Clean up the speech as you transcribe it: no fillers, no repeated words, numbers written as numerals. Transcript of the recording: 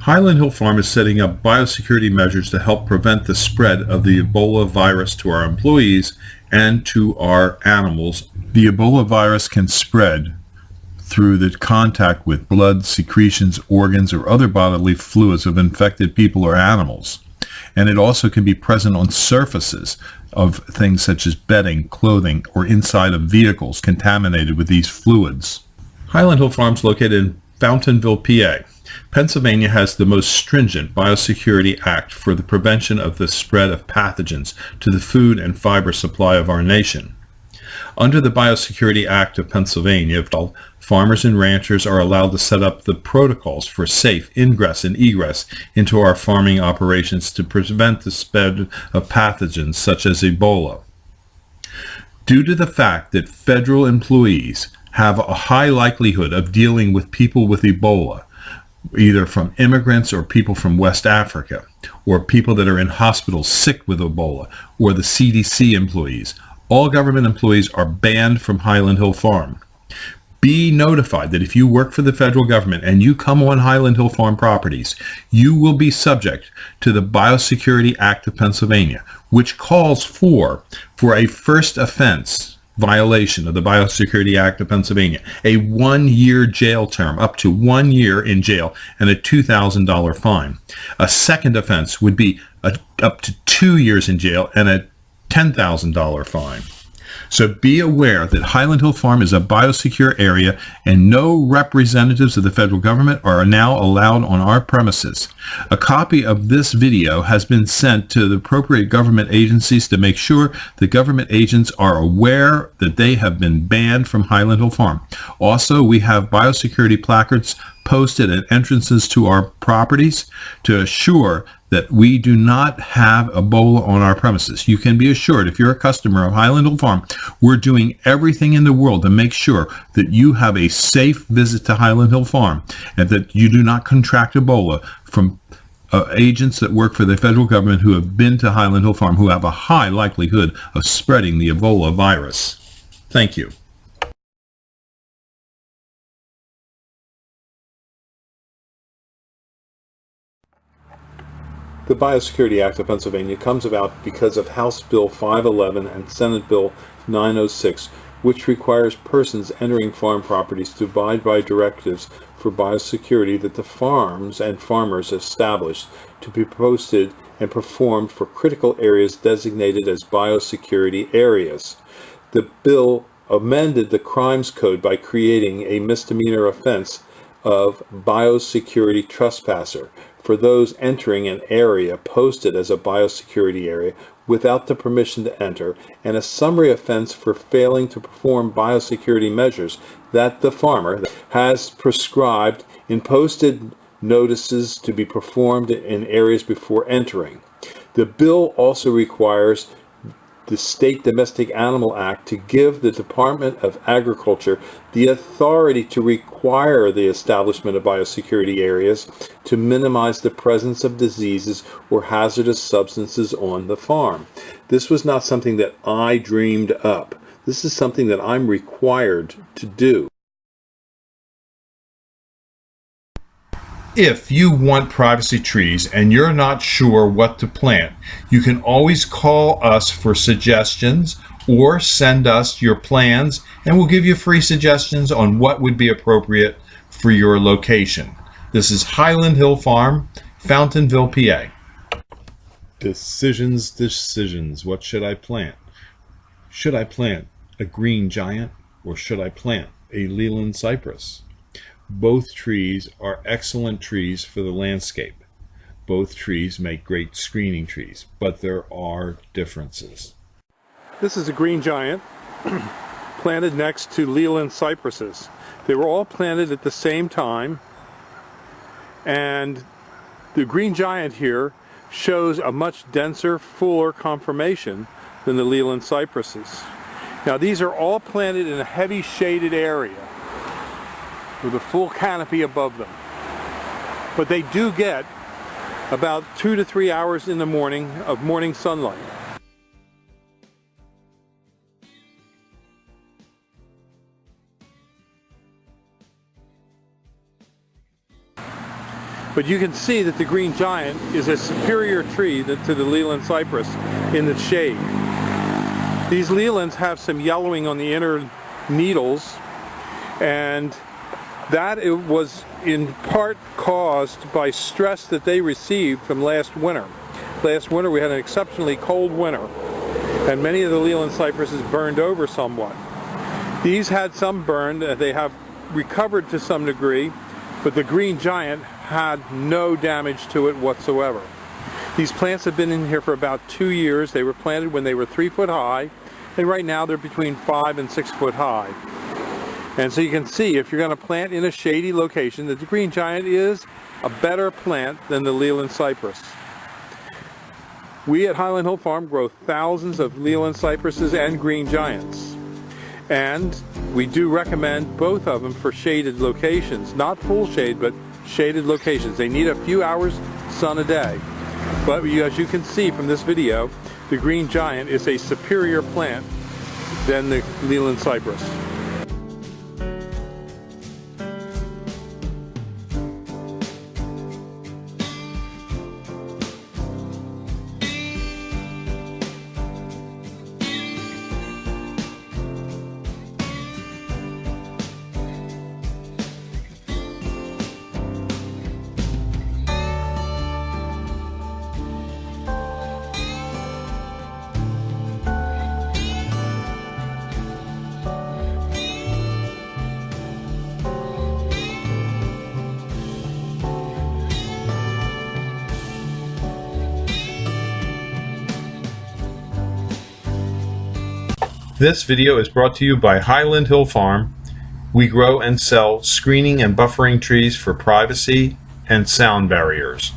Highland Hill Farm is setting up biosecurity measures to help prevent the spread of the Ebola virus to our employees and to our animals. The Ebola virus can spread through the contact with blood, secretions, organs, or other bodily fluids of infected people or animals. And it also can be present on surfaces of things such as bedding, clothing, or inside of vehicles contaminated with these fluids. Highland Hill Farm is located in Fountainville, PA. Pennsylvania has the most stringent Biosecurity Act for the prevention of the spread of pathogens to the food and fiber supply of our nation. Under the Biosecurity Act of Pennsylvania, farmers and ranchers are allowed to set up the protocols for safe ingress and egress into our farming operations to prevent the spread of pathogens such as Ebola. Due to the fact that federal employees have a high likelihood of dealing with people with Ebola, either from immigrants or people from West Africa, or people that are in hospitals sick with Ebola, or the CDC employees, all government employees are banned from Highland Hill Farm. Be notified that if you work for the federal government and you come on Highland Hill Farm properties, you will be subject to the Biosecurity Act of Pennsylvania, which calls for a first offense violation of the Biosecurity Act of Pennsylvania, a 1-year jail term, up to 1 year in jail, and a $2,000 fine. A second offense would be up to 2 years in jail and a $10,000 fine. So be aware that Highland Hill Farm is a biosecure area and no representatives of the federal government are now allowed on our premises. A copy of this video has been sent to the appropriate government agencies to make sure the government agents are aware that they have been banned from Highland Hill Farm. Also, we have biosecurity placards posted at entrances to our properties to assure that we do not have Ebola on our premises. You can be assured, if you're a customer of Highland Hill Farm, we're doing everything in the world to make sure that you have a safe visit to Highland Hill Farm and that you do not contract Ebola from agents that work for the federal government who have been to Highland Hill Farm, who have a high likelihood of spreading the Ebola virus. Thank you. The Biosecurity Act of Pennsylvania comes about because of House Bill 511 and Senate Bill 906, which requires persons entering farm properties to abide by directives for biosecurity that the farms and farmers establish to be posted and performed for critical areas designated as biosecurity areas. The bill amended the Crimes Code by creating a misdemeanor offense of biosecurity trespasser for those entering an area posted as a biosecurity area without the permission to enter, and a summary offense for failing to perform biosecurity measures that the farmer has prescribed in posted notices to be performed in areas before entering. The bill also requires the State Domestic Animal Act to give the Department of Agriculture the authority to require the establishment of biosecurity areas to minimize the presence of diseases or hazardous substances on the farm. This was not something that I dreamed up. This is something that I'm required to do. If you want privacy trees and you're not sure what to plant, you can always call us for suggestions or send us your plans and we'll give you free suggestions on what would be appropriate for your location. This is Highland Hill Farm, Fountainville, PA. Decisions. What should I plant? Should I plant a green giant or should I plant a Leland cypress? Both trees are excellent trees for the landscape. Both trees make great screening trees, but there are differences. This is a green giant planted next to Leland cypresses. They were all planted at the same time, and the green giant here shows a much denser, fuller conformation than the Leland cypresses. Now these are all planted in a heavy shaded area with a full canopy above them. But they do get about 2 to 3 hours in the morning of morning sunlight. But you can see that the green giant is a superior tree to the Leland cypress in the shade. These Lelands have some yellowing on the inner needles, and that it was in part caused by stress that they received from last winter. Last winter we had an exceptionally cold winter, and many of the Leland cypresses burned over somewhat. These had some burned, they have recovered to some degree, but the green giant had no damage to it whatsoever. These plants have been in here for about 2 years. They were planted when they were 3 foot high, and right now they're between 5 and 6 foot high. And so you can see, if you're going to plant in a shady location, that the green giant is a better plant than the Leland cypress. We at Highland Hill Farm grow thousands of Leland cypresses and green giants. And we do recommend both of them for shaded locations. Not full shade, but shaded locations. They need a few hours sun a day. But as you can see from this video, the green giant is a superior plant than the Leland cypress. This video is brought to you by Highland Hill Farm. We grow and sell screening and buffering trees for privacy and sound barriers.